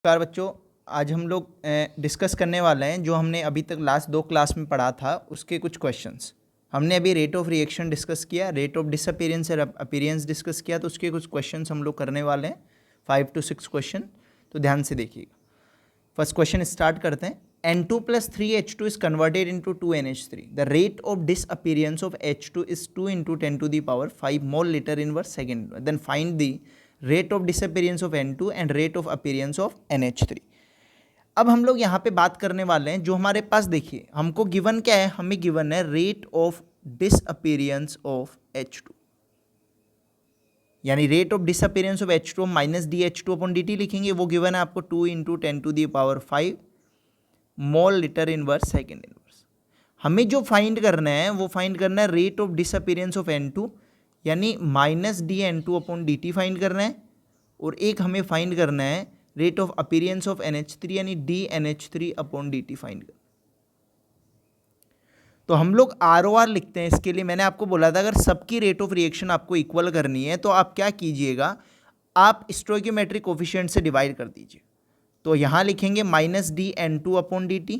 नमस्कार बच्चों, आज हम लोग डिस्कस करने वाले हैं जो हमने अभी तक लास्ट 2 क्लास में पढ़ा था उसके कुछ क्वेश्चंस। हमने अभी रेट ऑफ रिएक्शन डिस्कस किया, रेट ऑफ डिसअपीयरेंस और अपीयरेंस डिस्कस किया, तो उसके कुछ क्वेश्चंस हम लोग करने वाले हैं 5 to 6 क्वेश्चन। तो ध्यान से देखिएगा। फर्स्ट क्वेश्चन स्टार्ट करते हैं। N2 plus 3H2 is converted into 2NH3. The rate of disappearance of H2 is 2 into 10 to the power 5 mole liter inverse second. Then find the rate of disappearance of N2 and rate of appearance of NH3. अब हम लोग यहाँ पे बात करने वाले हैं जो हमारे पास, देखिए हमको गिवन क्या है, हमें गिवन है rate of disappearance of H2, यानी rate of disappearance of H2 minus DH2 upon dt लिखेंगे। वो गिवन है आपको 2 into 10 to the power 5 mole litre inverse second inverse. हमें जो फाइंड करना है वो फाइंड करना है rate of disappearance of N2 यानी minus DN2 upon dt find करना है, और एक हमें फाइंड करना है rate of appearance of NH3 यानी DNH3 अपॉन dt फाइंड करना। तो हम लोग ROR लिखते हैं। इसके लिए मैंने आपको बोला था अगर सबकी रेट ऑफ रिएक्शन आपको इक्वल करनी है तो आप क्या कीजिएगा, आप स्टोइकियोमेट्रिक कोफिशिएंट से डिवाइड कर दीजिए। तो यहाँ लिखेंगे माइनस DN2 अपॉन dt,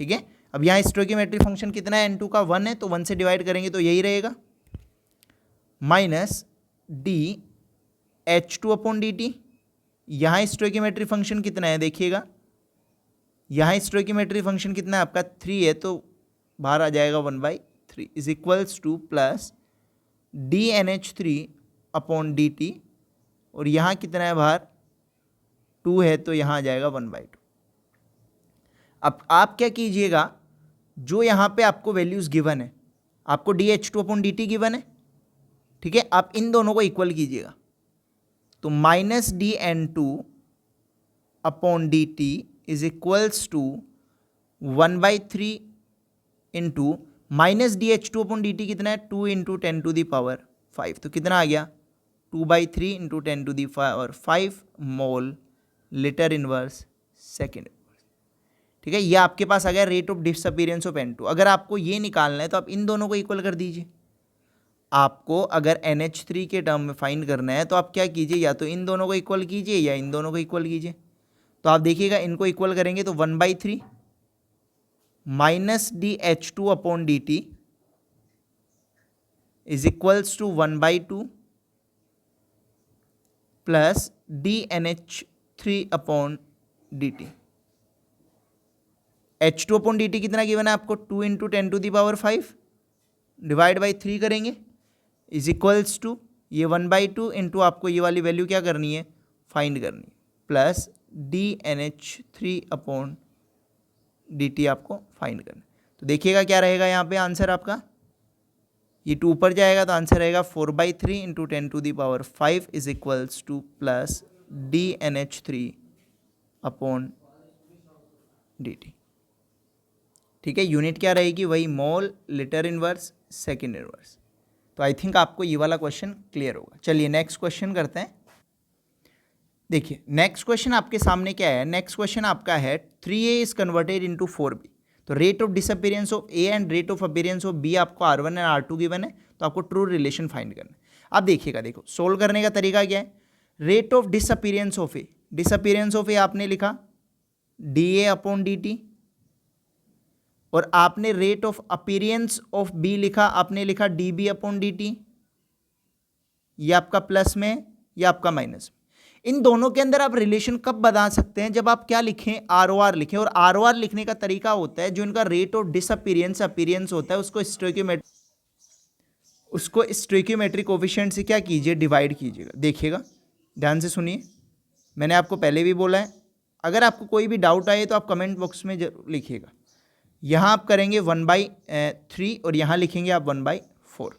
ठीक है। अब यहाँ स्टोइकियोमेट्रिक फंक्शन कितना है, N2 का 1 है, तो 1 से डिवाइड करेंगे तो यही रहेगा, माइनस DH2 अपॉन dt। यहाँ स्टोइकियोमेट्रिक फंक्शन कितना है देखिएगा, यहाँ स्टोइकियोमेट्रिक फंक्शन कितना है आपका 3 है, तो बाहर आ जाएगा 1/3 is equals to plus DNH3 upon dt, और यहाँ कितना है बाहर 2 है, तो यहाँ आ जाएगा 1/2। अब आप क्या कीजिएगा, जो यहाँ पे आपको वैल्यूज़ गिवन है, आपको DH2 अपॉन dt गिवन है, ठीक है, आप इन दोनों को इक्वल कीजिएगा। तो minus DN2 upon dt is equals to 1/3 into minus DH2 upon dt कितना है 2 इंटू 10 टू दी पावर 5, तो कितना आ गया 2/3 into 10 to the power 5 mole litre inverse second inverse, ठीक है। ये आपके पास आ गया rate of disappearance of N2। अगर आपको ये निकालना है तो आप इन दोनों को इक्वल कर दीजिए। आपको अगर NH3 के टर्म में फाइंड करना है तो आप क्या कीजिए, या तो इन दोनों को इक्वल कीजिए या इन दोनों को इक्वल कीजिए। तो आप देखिएगा इनको इक्वल करेंगे तो 1/3 minus DH2 upon dt is equals to 1/2 plus DNH3 upon dt। H2 upon dt कितना गिवन है आपको 2 into 10 to the power 5 divide by 3 करेंगे इज इक्वल्स टू ये 1/2 इंटू आपको ये वाली वैल्यू क्या करनी है, फाइंड करनी है, प्लस DNH3 अपॉन dt आपको फाइंड करना है। तो देखिएगा क्या रहेगा यहाँ पे आंसर आपका, ये 2 ऊपर जाएगा तो आंसर रहेगा 4/3 into 10 to the power 5 is equals to plus DNH3 upon dt, ठीक है। यूनिट क्या रहेगी, वही mole litre inverse second inverse. तो आई थिंक आपको ये वाला क्वेश्चन क्लियर होगा। चलिए नेक्स्ट क्वेश्चन करते हैं। देखिए नेक्स्ट क्वेश्चन आपके सामने क्या है, नेक्स्ट क्वेश्चन आपका है 3A is converted into 4B। तो rate of disappearance of A and rate of appearance of B आपको R1 एंड R2 गिवन है, तो आपको ट्रू रिलेशन फाइंड करना है। अब देखिएगा, देखो सोल्व करने का तरीका क्या है, rate of disappearance of A, disappearance of A आपने लिखा DA अपॉन dt, और आपने rate of appearance of B लिखा, आपने लिखा DB अपॉन dt। ये आपका प्लस में या आपका माइनस में। इन दोनों के अंदर आप रिलेशन कब बता सकते हैं, जब आप क्या लिखें, ROR लिखें। और ROR लिखने का तरीका होता है जो इनका रेट ऑफ डिसअपीयरेंस अपीयरेंस होता है उसको स्टोइकियोमेट्रिक कोफिशिएंट से क्या कीजिए, डिवाइड कीजिएगा। देखिएगा ध्यान से सुनिए, मैंने आपको पहले भी बोला है, अगर आपको कोई भी डाउट आए तो आप कमेंट बॉक्स में जरूर लिखिएगा। यहाँ आप करेंगे 1/3 और यहाँ लिखेंगे आप 1/4।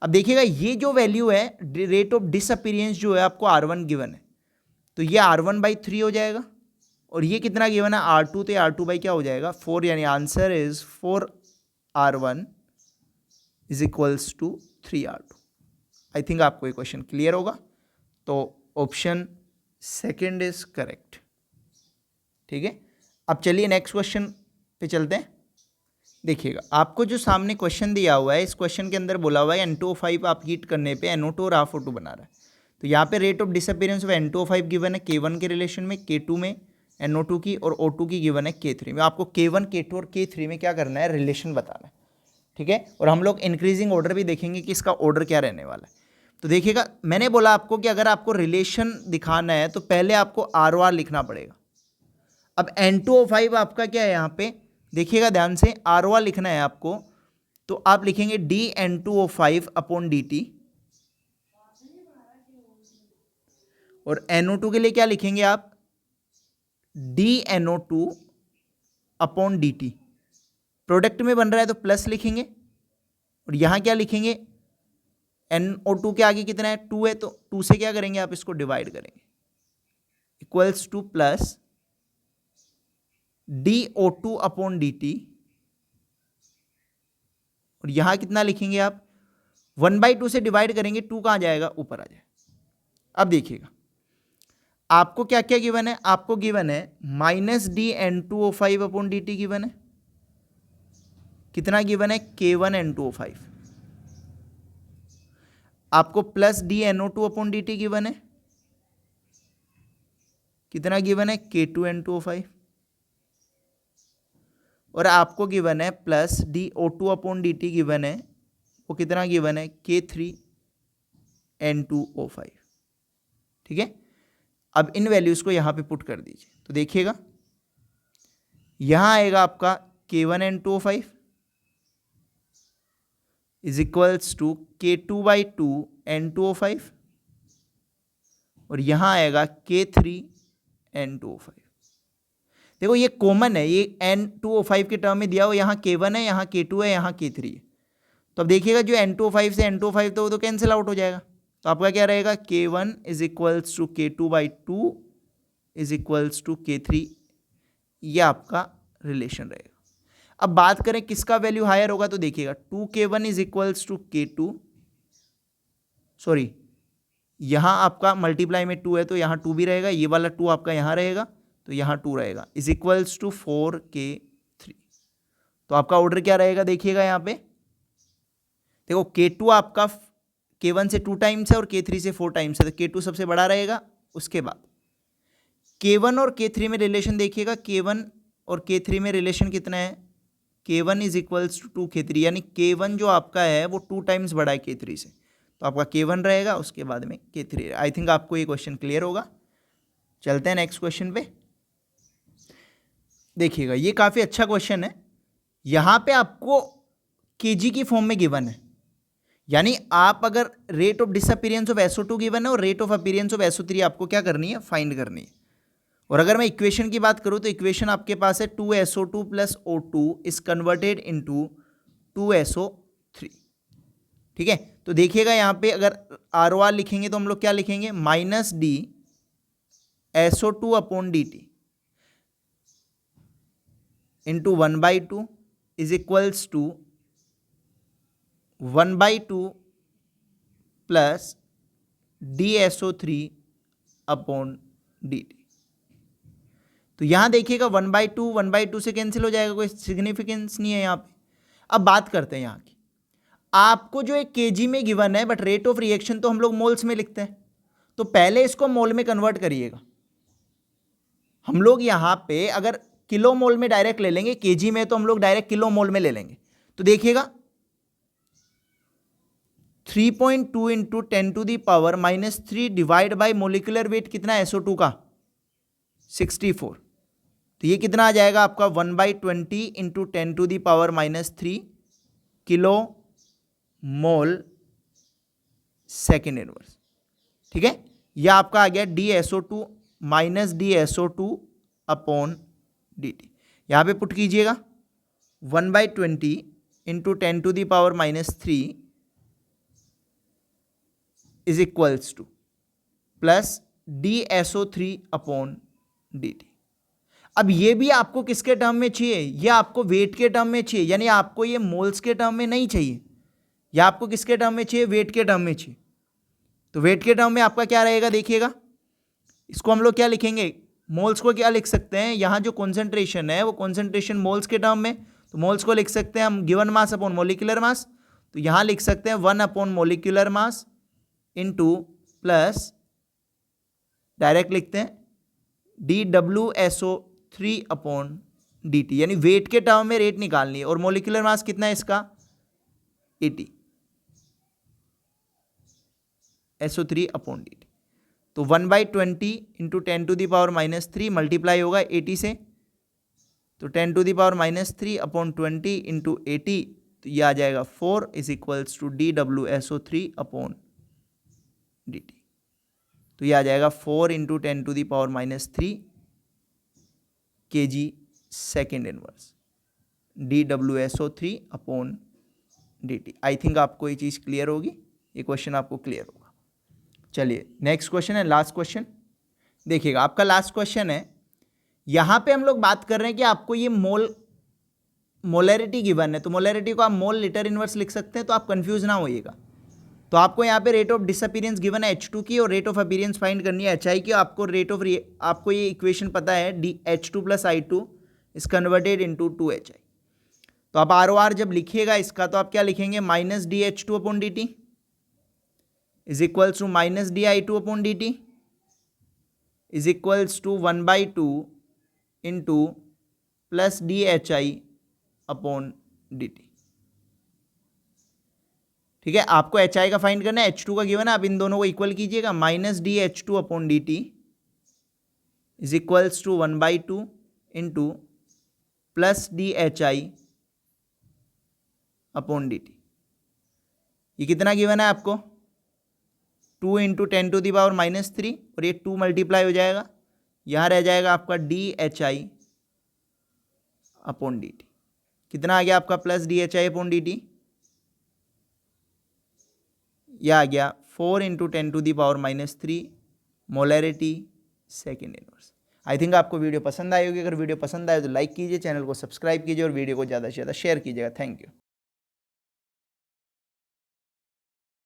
अब देखिएगा ये जो वैल्यू है रेट ऑफ डिसअपीयरेंस जो है आपको R1 गिवन है, तो ये R1/3 हो जाएगा, और ये कितना गिवन है R2, तो R2 बाई क्या हो जाएगा 4, यानी answer is 4R1 is equals to 3R2। I think आपको ये क्वेश्चन क्लियर होगा, तो ऑप्शन सेकेंड इज करेक्ट, ठीक है। अब चलिए नेक्स्ट क्वेश्चन पे चलते हैं। देखिएगा आपको जो सामने क्वेश्चन दिया हुआ है, इस क्वेश्चन के अंदर बोला हुआ है NO5 आप हीट करने पे NO2 और R4 बना रहा है। तो यहाँ पे rate of disappearance of N2O5 given है K1 के रिलेशन में, K2 में NO2 की, और O2 की गिवन है K3 में। आपको K1, K2 और K3 में क्या करना है, रिलेशन बताना है, ठीक है। और हम लोग इंक्रीजिंग ऑर्डर भी देखेंगे कि इसका ऑर्डर क्या रहने वाला है। तो देखिएगा, मैंने बोला आपको कि अगर आपको रिलेशन दिखाना है तो पहले आपको ROR लिखना पड़ेगा। अब N2O5 आपका क्या है, यहाँ पे देखिएगा ध्यान से, ROR लिखना है आपको, तो आप लिखेंगे dN2O5 अपॉन dt, और NO2 के लिए क्या लिखेंगे आप, dNO2 अपॉन dt। प्रोडक्ट में बन रहा है तो प्लस लिखेंगे, और यहां क्या लिखेंगे, NO2 के आगे कितना है, 2 है, तो 2 से क्या करेंगे आप, इसको डिवाइड करेंगे, equals to plus dO2 upon dt, और यहां कितना लिखेंगे आप, 1/2 से डिवाइड करेंगे, 2 कहां जाएगा, ऊपर आ जाएगा। अब देखिएगा आपको क्या क्या गिवन है, आपको गिवन है -dN2O5 अपॉन dt गिवन है, कितना गिवन है, K1N2O5। आपको plus dNO2 upon dt given है, कितना गिवन है, K2N2O5। और आपको गिवन है plus dO2 upon dt given है, वो कितना गिवन है, K3N2O5, ठीक है। अब इन वैल्यूज को यहां पे पुट कर दीजिए, तो देखिएगा यहां आएगा आपका K1N2O5 is equals to K2/2 N2O5, और यहां आएगा K3N2O5। देखो ये कॉमन है, ये N2O5 के टर्म में दिया हो, यहाँ K1 है, यहाँ K2 है, यहाँ K3 है। तो अब देखिएगा जो N2O5 से N2O5 तो वो तो कैंसिल आउट हो जाएगा, तो आपका क्या रहेगा, K1 is equals to K2/2 is equals to K3, ये आपका रिलेशन रहेगा। अब बात करें किसका वैल्यू हायर होगा, तो देखिएगा 2K1 is equals to K2, sorry यहां आपका मल्टीप्लाई में 2 है तो यहां 2 भी रहेगा, ये वाला 2 आपका यहां रहेगा, तो यहां 2 रहेगा, इज इक्वल्स टू 4K3। तो आपका ऑर्डर क्या रहेगा, देखिएगा यहां पे देखो, K2 आपका K1 से 2 टाइम्स है और K3 से 4 टाइम्स है, तो K2 सबसे बड़ा रहेगा। उसके बाद K1 और K3 में रिलेशन देखिएगा, K1 और K3 में रिलेशन कितना है, K1 is equals to 2K3, यानी K1 जो आपका है वो 2 टाइम्स बड़ा है K3 से, तो आपका K1 रहेगा, उसके बाद में K3। आई थिंक आपको ये क्वेश्चन क्लियर होगा। चलते हैं नेक्स्ट क्वेश्चन पे। देखिएगा ये काफ़ी अच्छा क्वेश्चन है, यहाँ पे आपको केजी की फॉर्म में गिवन है, यानी आप अगर rate of disappearance of SO2 given है और rate of appearance of SO3 आपको क्या करनी है, फाइंड करनी है। और अगर मैं इक्वेशन की बात करूँ तो इक्वेशन आपके पास है 2SO2 plus O2 is converted into 2SO3, ठीक है। तो देखिएगा यहाँ पे अगर ROR लिखेंगे तो हम लोग क्या लिखेंगे, -dSO2 upon dt into 1/2 is equals to 1/2 plus dSO3 upon dt। तो यहां देखिएगा 1/2 से कैंसिल हो जाएगा, कोई सिग्निफिकेंस नहीं है यहाँ पे। अब बात करते हैं यहाँ की, आपको जो एक केजी में गिवन है, बट रेट ऑफ रिएक्शन तो हम लोग मोल्स में लिखते हैं, तो पहले इसको मोल में कन्वर्ट करिएगा। हम लोग यहाँ पे अगर किलो मोल में डायरेक्ट ले लेंगे, केजी में तो हम लोग डायरेक्ट किलो मोल में ले लेंगे। तो देखिएगा 3.2 into 10⁻³ divide by molecular weight कितना है SO2 का, 64। तो ये कितना आ जाएगा आपका 1/20 into 10⁻³ kilo mole second inverse, ठीक है। यह आपका आ गया dSO2 -dSO2 अपॉन dt। यहाँ पे पुट कीजिएगा 1/20 into 10⁻³ is equals to plus dSO3 upon dt। अब ये भी आपको किसके टर्म में चाहिए, ये आपको वेट के टर्म में चाहिए, यानी आपको ये मोल्स के टर्म में नहीं चाहिए, या आपको किसके टर्म में चाहिए, वेट के टर्म में चाहिए। तो वेट के टर्म में आपका क्या रहेगा, देखिएगा इसको हम लोग क्या लिखेंगे, मोल्स को क्या लिख सकते हैं, यहाँ जो कॉन्सेंट्रेशन है वो कॉन्सेंट्रेशन मोल्स के टर्म में, तो मोल्स को लिख सकते हैं हम given mass upon molecular mass. तो यहाँ लिख सकते हैं 1 upon molecular mass into plus direct लिखते हैं DWSO3/dt, यानी वेट के टर्म में रेट निकालनी है और मोलिकुलर मास कितना है इसका 80, SO3/dt। तो 1/20 इंटू 10⁻³ मल्टीप्लाई होगा 80 से, तो 10⁻³ इंटू 80, तो ये आ जाएगा 4 = DWSO3/dt। तो ये आ जाएगा 4 into 10⁻³ kg second inverse DWSO3/dt। आई थिंक आपको ये चीज़ क्लियर होगी, ये क्वेश्चन आपको क्लियर होगा। चलिए नेक्स्ट क्वेश्चन है, लास्ट क्वेश्चन देखिएगा। आपका लास्ट क्वेश्चन है, यहाँ पे हम लोग बात कर रहे हैं कि आपको ये मोलैरिटी गिवन है, तो मोलैरिटी को आप मोल लीटर इनवर्स लिख सकते हैं, तो आप कंफ्यूज ना होइएगा। तो आपको यहाँ पे रेट ऑफ डिसअपीयरेंस गिवन है H2 की और रेट ऑफ अपीयरेंस फाइंड करनी है HI की। आपको आपको ये इक्वेशन पता है H2 + I2 is converted into 2HI। तो आप ROR जब लिखिएगा इसका, तो आप क्या लिखेंगे, -dH2/dt is equals to -dI2/dt is equals to 1/2 into plus DHI/dt। ठीक है, आपको HI का फाइंड करना है, H2 का गिवन है, आप इन दोनों को इक्वल कीजिएगा, -dH2/dt is equals to 1/2 into plus DHI/dt। ये कितना गिवन है आपको, 2 इंटू 10⁻³ और ये 2 मल्टीप्लाई हो जाएगा, यहाँ रह जाएगा आपका DHI/dt। कितना आ गया आपका प्लस DHI/dt, यह आ गया 4 इंटू 10⁻³ मोलैरिटी सेकेंड इनवर्स। आई थिंक आपको वीडियो पसंद आई होगी। अगर वीडियो पसंद आए तो लाइक कीजिए, चैनल को सब्सक्राइब कीजिए और वीडियो को ज़्यादा से ज़्यादा शेयर कीजिएगा। Thank you.